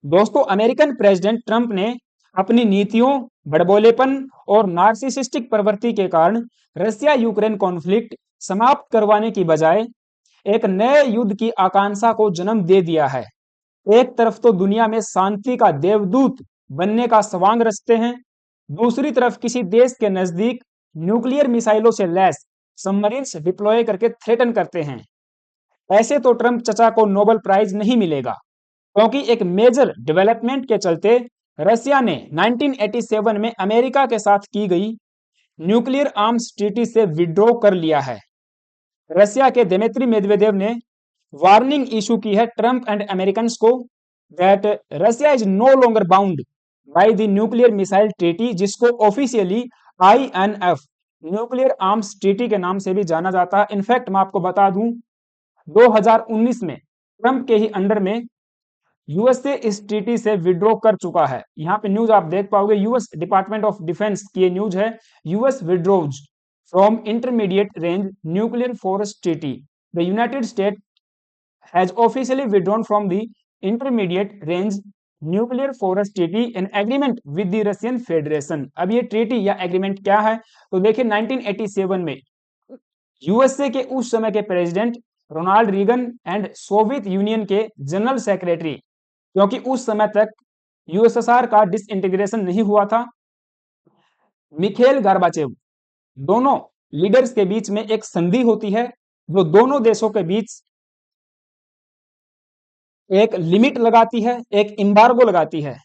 दोस्तों, American president Trump ने अपनी नीतियों, बड़बोलेपन और नार्सिसिस्टिक प्रवृत्ति के कारण रसिया यूक्रेन कॉन्फ्लिक्ट समाप्त करवाने की बजाय एक नए युद्ध की आकांक्षा को जन्म दे दिया है। एक तरफ तो दुनिया में शांति का देवदूत बनने का स्वांग रचते हैं, दूसरी तरफ किसी देश के नजदीक न्यूक्लियर मिसाइलों से लैस सबमरीन्स डिप्लॉय करके थ्रेटन करते हैं। ऐसे तो ट्रंप चचा को नोबेल प्राइज नहीं मिलेगा, क्योंकि एक मेजर डेवलपमेंट के चलते रसिया ने 1987 में अमेरिका के साथ की गई न्यूक्लियर आर्म्स ट्रीटी से विड्रॉ कर लिया है। रसिया के दिमित्री मेदवेदेव ने वार्निंग इशू की है ट्रंप एंड अमेरिकन को that Russia is no longer bound by the nuclear missile treaty, जिसको officially INF nuclear arms treaty के नाम से भी जाना जाता है। इनफैक्ट मैं आपको बता दूं, 2019 में ट्रंप के ही अंडर में यूएसए इस ट्रीटी से विड्रॉ कर चुका है। यहाँ पे न्यूज आप देख पाओगे, यूएस डिपार्टमेंट ऑफ डिफेंस की ये न्यूज है। US withdraws from intermediate range nuclear force treaty. The United state has officially withdrawn from the intermediate range nuclear force treaty in agreement with the Russian federation. अब ये treaty या agreement क्या है, तो देखिए 1987 में यूएसए के उस समय के president Ronald Reagan and Soviet Union के जनरल सेक्रेटरी, क्योंकि उस समय तक यूएसएसआर का डिसइंटीग्रेशन नहीं हुआ था, मिखेल गार्बाचेव, दोनों लीडर्स के बीच में एक संधि होती है जो दोनों देशों के बीच एक लिमिट लगाती है, एक एम्बार्गो लगाती है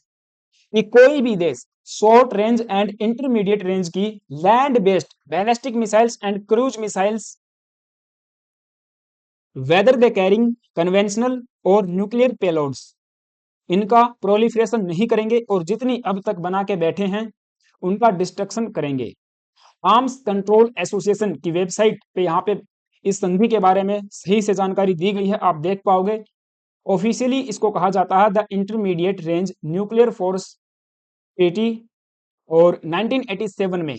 कि कोई भी देश short range and intermediate range की land based ballistic missiles and cruise missiles whether they carrying conventional और न्यूक्लियर पेलोड्स, इनका प्रोलिफरेशन नहीं करेंगे और जितनी अब तक बना के बैठे हैं उनका डिस्ट्रक्शन करेंगे। आर्म्स कंट्रोल एसोसिएशन की वेबसाइट पे यहाँ पे इस संधि के बारे में सही से जानकारी दी गई है, आप देख पाओगे। ऑफिशियली इसको कहा जाता है the intermediate range nuclear force treaty, और 1987 में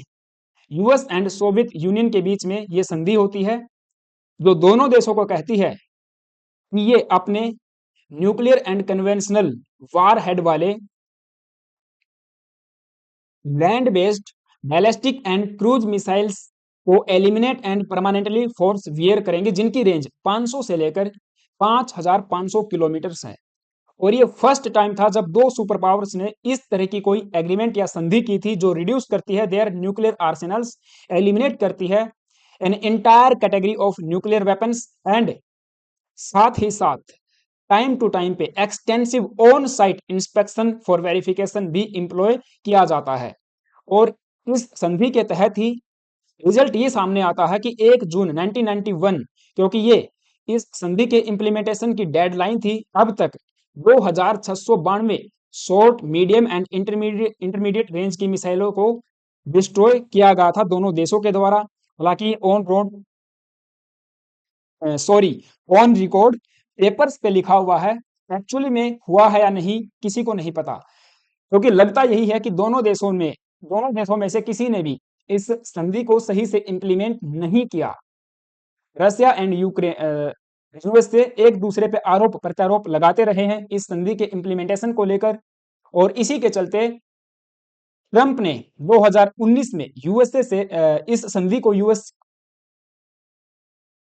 यूएस एंड सोवियत यूनियन के बीच में ये संधि होती है जो दोनों देशों को कहती है कि ये अपने nuclear and conventional war head वाले land based ballistic and cruise missiles को eliminate and permanently forswear करेंगे, जिनकी रेंज 500 से लेकर 5500 किलोमीटर है। और ये फर्स्ट टाइम था जब दो सुपर पावर्स ने इस तरह की कोई एग्रीमेंट या संधि की थी जो रिड्यूस करती है देयर न्यूक्लियर आर्सेनल्स, एलिमिनेट करती है an entire category of nuclear weapons, and साथ ही साथ टाइम टू टाइम पे extensive on site inspection for verification भी इंप्लॉय किया जाता है। और इस संधि के तहत ही रिजल्ट ये सामने आता है कि 1 जून 1991, क्योंकि ये इस संधि के इंप्लीमेंटेशन की डेडलाइन थी, अब तक 2692 short, medium and intermediate range की मिसाइलों को डिस्ट्रॉय किया गया था दोनों देशों के द्वारा। हालांकि ऑन रिकॉर्ड पेपर्स पे लिखा हुआ है, एक्चुअली में हुआ है या नहीं किसी को नहीं पता, क्योंकि लगता यही है कि दोनों देशों में से किसी ने भी इस संधि को सही से इंप्लीमेंट नहीं किया। रसिया एंड यूक्रेन यूएसए एक दूसरे पे आरोप प्रत्यारोप लगाते रहे हैं इस संधि के इंप्लीमेंटेशन को लेकर, और इसी के चलते ट्रंप ने 2019 में यूएसए से इस संधि को यूएस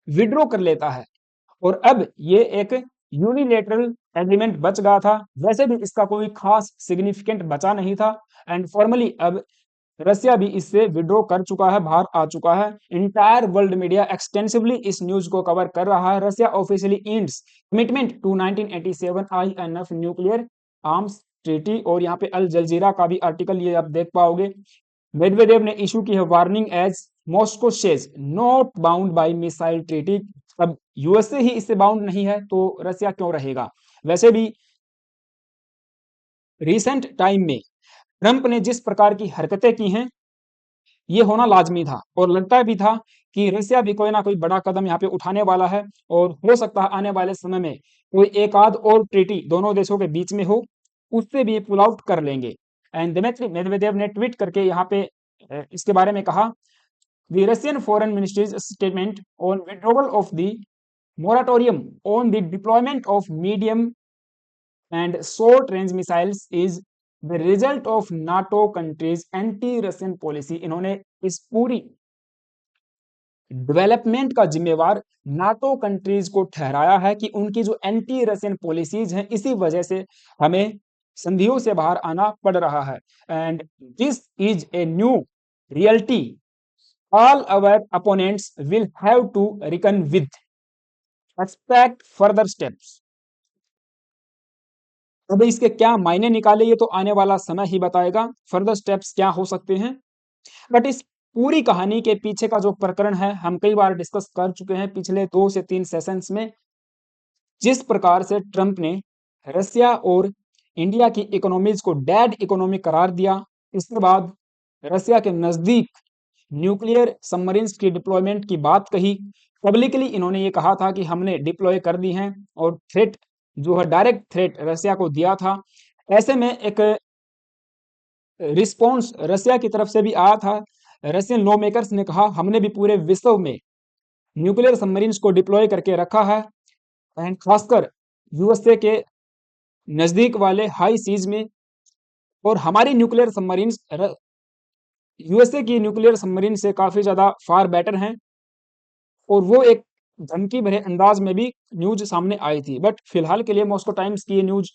विड्रॉ कर लेता है, और अब ये एक यूनिलेटरल एग्रीमेंट बच गया था। वैसे भी इसका कोई खास सिग्निफिकेंट बचा नहीं था, एंड फॉर्मली अब रसिया भी इससे विड्रॉ कर चुका है, बाहर आ चुका है। इंटायर वर्ल्ड मीडिया एक्सटेंसिवली इस न्यूज को कवर कर रहा है। Russia officially ends commitment to 1987 INF nuclear arms treaty, और यहाँ पे अल जजीरा का भी आर्टिकल ये आप देख पाओगे। मेडवेदेव ने इशू की है warning as Moscow says not bound by missile treaty. अब यूएसए ही इससे बाउंड नहीं है तो रसिया क्यों रहेगा। वैसे भी रिसेंट टाइम में ट्रंप ने जिस प्रकार की हरकतें की हैं, ये होना लाजमी था, और लगता भी था कि रसिया भी कोई ना कोई बड़ा कदम यहाँ पे उठाने वाला है, और हो सकता है आने वाले समय में कोई एक आध और ट्रीटी दोनों देशों के बीच में हो, उससे भी पुल आउट कर लेंगे। एंड दिमित्री मेदवेदेव ने ट्वीट करके यहाँ पे इसके बारे में कहा, the Russian foreign ministries statement on withdrawal of the moratorium on the deployment of medium and short range missiles is the result of NATO countries anti Russian policy. इन्होंने इस पूरी डेवलपमेंट का जिम्मेवार नाटो कंट्रीज को ठहराया है कि उनकी जो एंटी रशियन पॉलिसीज हैं इसी वजह से हमें संधियों से बाहर आना पड़ रहा है। And this is a new reality all our opponents will have to reckon with. Expect further steps. अब इसके क्या मायने निकाले ये तो आने वाला समय ही बताएगा, फर्दर स्टेप्स क्या हो सकते हैं। बट इस पूरी कहानी के पीछे का जो प्रकरण है हम कई बार डिस्कस कर चुके हैं पिछले 2 से 3 सेशंस में। जिस प्रकार से ट्रंप ने रसिया और इंडिया की इकोनॉमीज को डेड इकोनॉमी करार दिया, इसके बाद रसिया के नजदीक न्यूक्लियर सबमरीन्स की डिप्लॉयमेंट की बात कही। पब्लिकली इन्होंने ये कहा था कि हमने डिप्लॉय कर दी हैं और थ्रेट जो है डायरेक्ट थ्रेट रसिया को दिया था। ऐसे में एक रिस्पॉन्स रसिया की तरफ से भी आया था। रशियन लॉ मेकर्स ने कहा हमने भी पूरे विश्व में न्यूक्लियर सबमरीन्स को डिप्लॉय करके रखा है एंड खासकर यूएसए के नजदीक वाले हाई सीज में, और हमारी न्यूक्लियर सबमरीन्स यूएसए की न्यूक्लियर सबमरीन से काफी ज्यादा फार बेटर हैं। और वो एक धमकी भरे अंदाज में भी न्यूज सामने आई थी। बट फिलहाल के लिए मॉस्को टाइम्स की ये न्यूज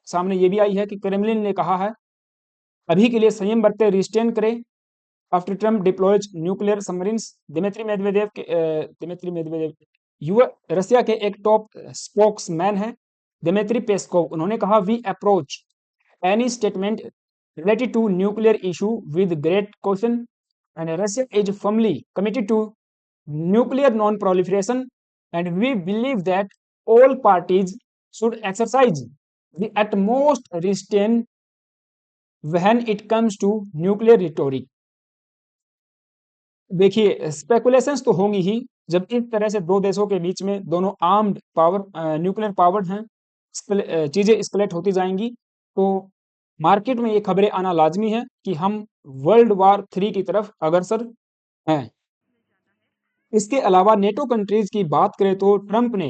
सामने ये भी आई है कि क्रेमलिन ने कहा है अभी के लिए संयम बरते, रिस्टेन करें after Trump deploys nuclear submarines. Dmitry Medvedev Russia के एक टॉप स्पोक्समैन है दिमित्री पेस्कोव, उन्होंने कहा we approach any statement related to nuclear issue with great caution and Russia is firmly committed to nuclear non-proliferation and we believe that all parties should exercise the utmost restraint when it comes to nuclear rhetoric। देखिए speculations तो होंगी ही जब इस तरह से दो देशों के बीच में दोनों आर्म्ड पावर न्यूक्लियर पावर्ड हैं, चीजें एस्केलेट होती जाएंगी तो मार्केट में ये खबरें आना लाजमी है कि हम वर्ल्ड वार 3 की तरफ अग्रसर हैं। इसके अलावा नेटो कंट्रीज की बात करें तो ट्रंप ने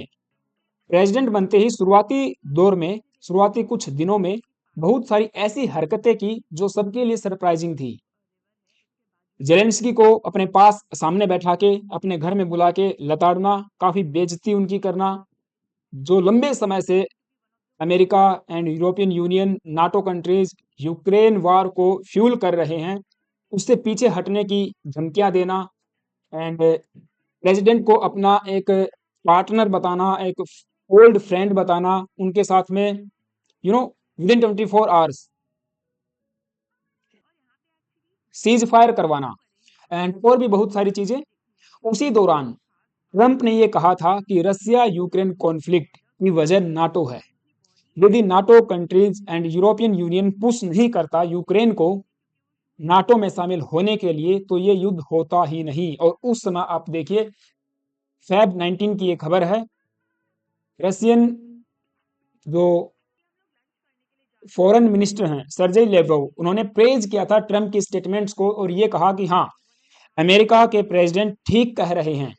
प्रेसिडेंट बनते ही शुरुआती कुछ दिनों में बहुत सारी ऐसी हरकतें की जो सबके लिए सरप्राइजिंग थी। जेलेंस्की को अपने पास सामने बैठा के अपने घर में बुला के लताड़ना, काफी बेइज्जती उनकी करना, जो लंबे समय से America and European union NATO countries Ukraine वार को फ्यूल कर रहे हैं उससे पीछे हटने की धमकियां देना एंड प्रेसिडेंट को अपना एक पार्टनर बताना, एक ओल्ड फ्रेंड बताना, उनके साथ में विदिन 24 आवर्स सीज फायर करवाना एंड और भी बहुत सारी चीजें। उसी दौरान ट्रंप ने यह कहा था कि रसिया यूक्रेन कॉन्फ्लिक्ट की वजह नाटो है। यदि NATO countries and European union push नहीं करता यूक्रेन को नाटो में शामिल होने के लिए तो ये युद्ध होता ही नहीं। और उस समय आप देखिए फेब 19 की ये खबर है, रशियन जो फॉरेन मिनिस्टर हैं सर्जेई लेवरोव, उन्होंने प्रेज किया था ट्रंप की स्टेटमेंट्स को और ये कहा कि हाँ अमेरिका के प्रेसिडेंट ठीक कह रहे हैं।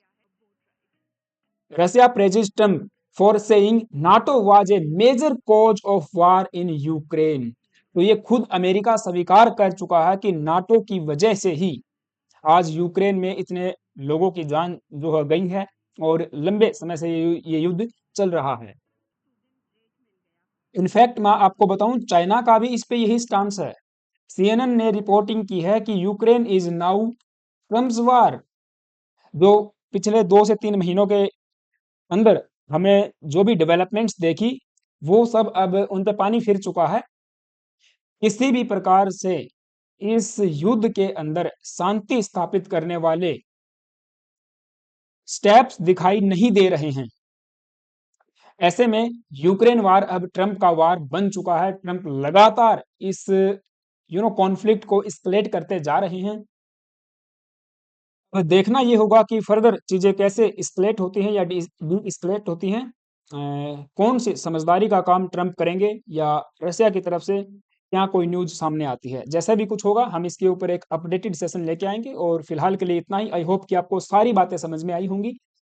Russia praises Trump for saying NATO was a major cause of war in Ukraine. तो ये खुद अमेरिका स्वीकार कर चुका है कि नाटो की वजह से ही आज यूक्रेन में इतने लोगों की जान जो है गई है और लंबे समय से ये युद्ध चल रहा है। इनफैक्ट मैं आपको बताऊं चाइना का भी इस पे यही स्टांस है। सीएनएन ने रिपोर्टिंग की है कि यूक्रेन इज नाउ ट्रम्प्स वार। जो पिछले 2 से 3 महीनों के अंदर हमें जो भी डेवलपमेंट्स देखी वो सब अब उन पे पानी फिर चुका है। किसी भी प्रकार से इस युद्ध के अंदर शांति स्थापित करने वाले स्टेप्स दिखाई नहीं दे रहे हैं। ऐसे में यूक्रेन वार अब ट्रंप का वार बन चुका है। ट्रंप लगातार इस कॉन्फ्लिक्ट को एस्केलेट करते जा रहे हैं। तो देखना ये होगा कि फर्दर चीजें कैसे एस्केलेट होती हैं या डी एस्केलेट होती हैं। कौन सी समझदारी का काम ट्रंप करेंगे या रशिया की तरफ से क्या कोई न्यूज सामने आती है। जैसा भी कुछ होगा हम इसके ऊपर एक अपडेटेड सेशन लेके आएंगे और फिलहाल के लिए इतना ही। आई होप कि आपको सारी बातें समझ में आई होंगी।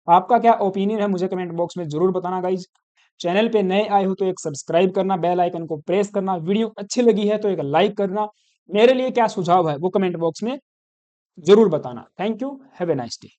आपका क्या ओपिनियन है मुझे कमेंट बॉक्स में जरूर बताना गाइज। चैनल पे नए आए हो तो एक सब्सक्राइब करना, बेल आइकन को प्रेस करना, वीडियो अच्छी लगी है तो एक लाइक करना, मेरे लिए क्या सुझाव है वो कमेंट बॉक्स में जरूर बताना। Thank you, have a nice day.